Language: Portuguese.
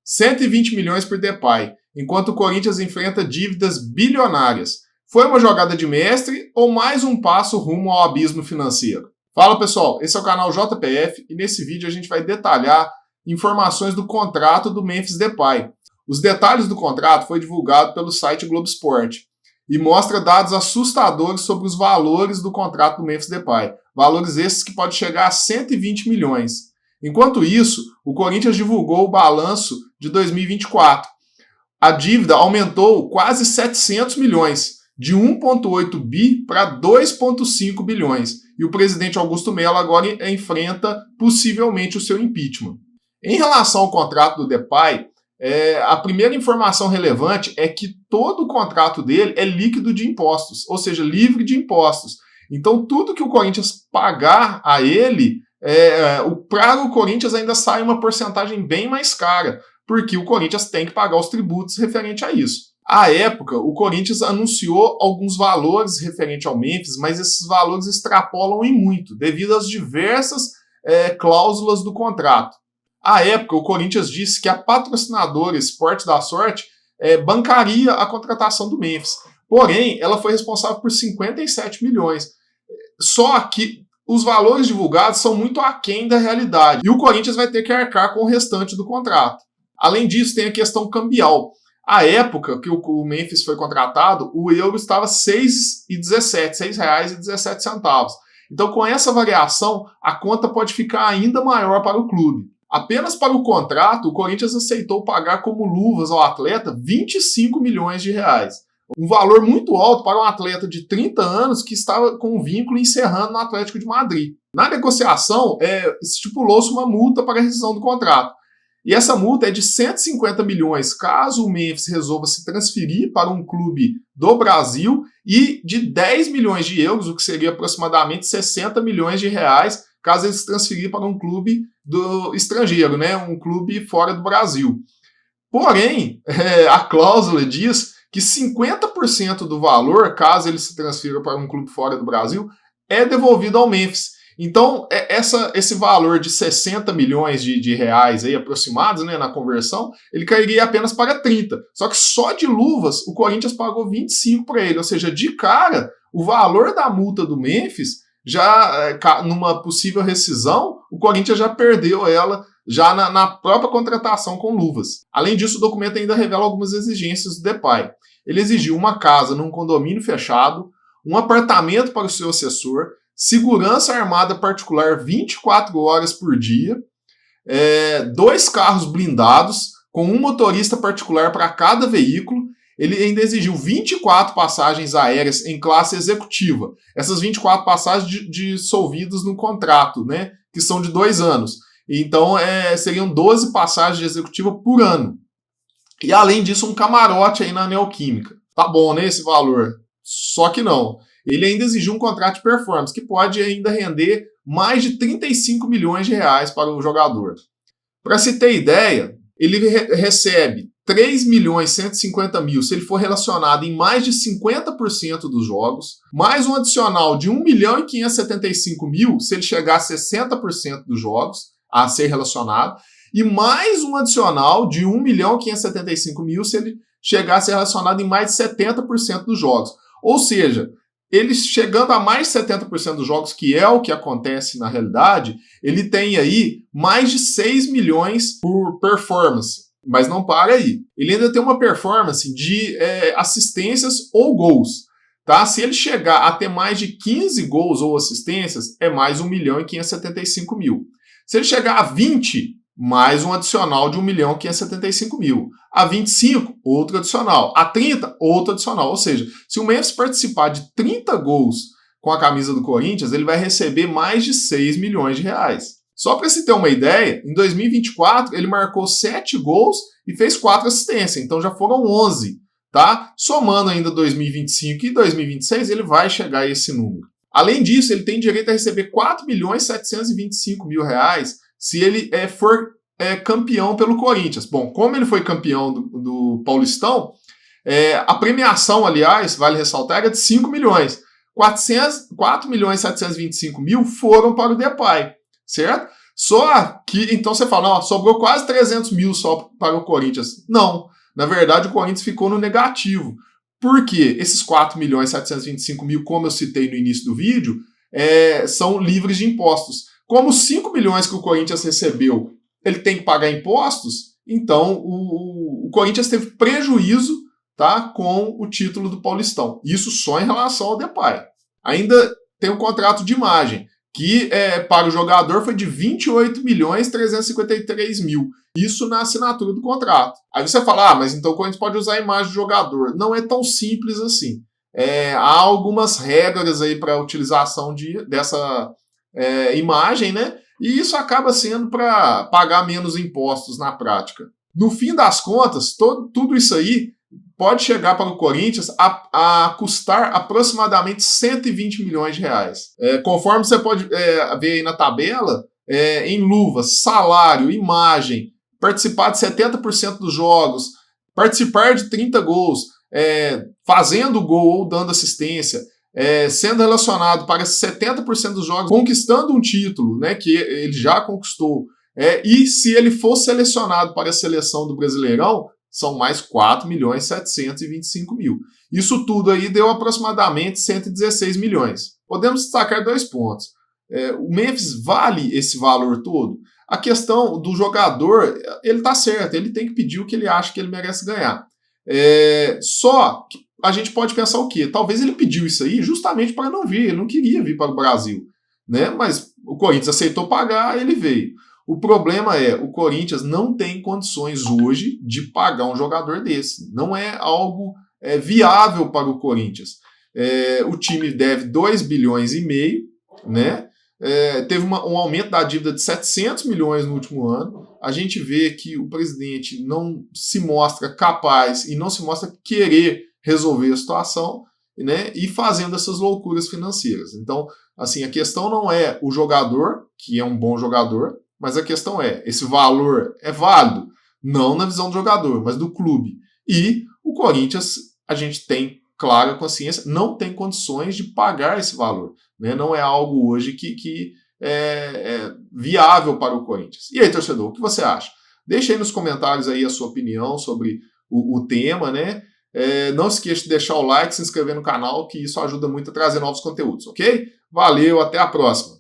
120 milhões por Depay, enquanto o Corinthians enfrenta dívidas bilionárias. Foi uma jogada de mestre ou mais um passo rumo ao abismo financeiro? Fala pessoal, esse é o canal JPF e nesse vídeo a gente vai detalhar informações do contrato do Memphis Depay. Os detalhes do contrato foi divulgado pelo site Globo Esporte e mostra dados assustadores sobre os valores do contrato do Memphis Depay. Valores esses que podem chegar a 120 milhões. Enquanto isso, o Corinthians divulgou o balanço de 2024. A dívida aumentou quase 700 milhões, de 1,8 bi para 2,5 bilhões. E o presidente Augusto Melo agora enfrenta possivelmente o seu impeachment. Em relação ao contrato do Depay, a primeira informação relevante é que todo o contrato dele é líquido de impostos, ou seja, livre de impostos. Então, tudo que o Corinthians pagar a ele, para o Corinthians ainda sai uma porcentagem bem mais cara, porque o Corinthians tem que pagar os tributos referente a isso. À época, o Corinthians anunciou alguns valores referente ao Memphis, mas esses valores extrapolam em muito, devido às diversas cláusulas do contrato. À época, o Corinthians disse que a patrocinadora Esporte da Sorte bancaria a contratação do Memphis. Porém, ela foi responsável por 57 milhões. Só que os valores divulgados são muito aquém da realidade. E o Corinthians vai ter que arcar com o restante do contrato. Além disso, tem a questão cambial. À época que o Memphis foi contratado, o euro estava R$ 6,17. Então, com essa variação, a conta pode ficar ainda maior para o clube. Apenas para o contrato, o Corinthians aceitou pagar como luvas ao atleta 25 milhões de reais. Um valor muito alto para um atleta de 30 anos que estava com um vínculo encerrando no Atlético de Madrid. Na negociação, estipulou-se uma multa para a rescisão do contrato. E essa multa é de 150 milhões caso o Memphis resolva se transferir para um clube do Brasil e de 10 milhões de euros, o que seria aproximadamente 60 milhões de reais, caso ele se transferir para um clube do estrangeiro, né? Um clube fora do Brasil. Porém, a cláusula diz que 50% do valor, caso ele se transfira para um clube fora do Brasil, é devolvido ao Memphis. Então, esse valor de 60 milhões de reais aí aproximados, né, na conversão, ele cairia apenas para 30. Só que só de luvas, o Corinthians pagou 25 para ele. Ou seja, de cara, o valor da multa do Memphis, já numa possível rescisão, o Corinthians já perdeu ela já na própria contratação com luvas. Além disso, o documento ainda revela algumas exigências do Depay. Ele exigiu uma casa num condomínio fechado, um apartamento para o seu assessor, segurança armada particular 24 horas por dia, 2 carros blindados, com um motorista particular para cada veículo. Ele ainda exigiu 24 passagens aéreas em classe executiva. Essas 24 passagens dissolvidas no contrato, né, que são de 2 anos. Então, seriam 12 passagens de executiva por ano. E, além disso, um camarote aí na Neoquímica. Tá bom, né, esse valor? Só que não. Ele ainda exigiu um contrato de performance, que pode ainda render mais de 35 milhões de reais para o jogador. Para se ter ideia, ele recebe 3 milhões 150 mil se ele for relacionado em mais de 50% dos jogos, mais um adicional de 1 milhão e 575 mil se ele chegar a 60% dos jogos a ser relacionado, e mais um adicional de 1 milhão e 575 mil se ele chegar a ser relacionado em mais de 70% dos jogos. Ou seja, ele chegando a mais de 70% dos jogos, que é o que acontece na realidade, ele tem aí mais de 6 milhões por performance. Mas não para aí. Ele ainda tem uma performance de assistências ou gols. Tá? Se ele chegar a ter mais de 15 gols ou assistências, é mais 1 milhão e 575 mil. Se ele chegar a 20, mais um adicional de 1 milhão e 575 mil. A 25, outro adicional. A 30, outro adicional. Ou seja, se o Memphis participar de 30 gols com a camisa do Corinthians, ele vai receber mais de 6 milhões de reais. Só para se ter uma ideia, em 2024 ele marcou 7 gols e fez 4 assistências. Então já foram 11. Tá? Somando ainda 2025 e 2026, ele vai chegar a esse número. Além disso, ele tem direito a receber 4 milhões e 725 mil reais se ele for campeão pelo Corinthians. Bom, como ele foi campeão do Paulistão, a premiação, aliás, vale ressaltar, era de 5 milhões. 4 milhões e 725 mil foram para o Depay, certo? Só que, então você fala, ó, sobrou quase 300 mil só para o Corinthians? Não. Na verdade, o Corinthians ficou no negativo. Por quê? Esses 4.725.000, como eu citei no início do vídeo, são livres de impostos. Como os 5 milhões que o Corinthians recebeu, ele tem que pagar impostos, então o Corinthians teve prejuízo, tá, com o título do Paulistão. Isso só em relação ao Depay. Ainda tem um contrato de imagem, que para o jogador foi de 28.353.000. Isso na assinatura do contrato. Aí você fala, mas então o Corinthians pode usar a imagem do jogador. Não é tão simples assim. Há algumas regras aí para a utilização dessa imagem, né? E isso acaba sendo para pagar menos impostos na prática. No fim das contas, tudo isso aí pode chegar para o Corinthians a custar aproximadamente 120 milhões de reais. Conforme você pode ver aí na tabela, em luvas, salário, imagem, participar de 70% dos jogos, participar de 30 gols, fazendo gol ou dando assistência, sendo relacionado para 70% dos jogos, conquistando um título, né, que ele já conquistou, e se ele for selecionado para a seleção do Brasileirão, são mais 4.725.000. Isso tudo aí deu aproximadamente 116 milhões. Podemos destacar 2 pontos. O Memphis vale esse valor todo? A questão do jogador, ele tá certo, ele tem que pedir o que ele acha que ele merece ganhar. Só que a gente pode pensar o quê? Talvez ele pediu isso aí justamente para não vir, ele não queria vir para o Brasil, né? Mas o Corinthians aceitou pagar, ele veio. O problema o Corinthians não tem condições hoje de pagar um jogador desse. Não é algo viável para o Corinthians. O time deve 2,5 bilhões, né? Teve um aumento da dívida de 700 milhões no último ano. A gente vê que o presidente não se mostra capaz e não se mostra querer resolver a situação, né, e fazendo essas loucuras financeiras. Então, assim, a questão não é o jogador, que é um bom jogador, mas a questão esse valor é válido? Não na visão do jogador, mas do clube. E o Corinthians, a gente tem clara consciência, não tem condições de pagar esse valor. Né? Não é algo hoje que é viável para o Corinthians. E aí, torcedor, o que você acha? Deixa aí nos comentários aí a sua opinião sobre o tema, né? Não se esqueça de deixar o like, se inscrever no canal, que isso ajuda muito a trazer novos conteúdos, ok? Valeu, até a próxima!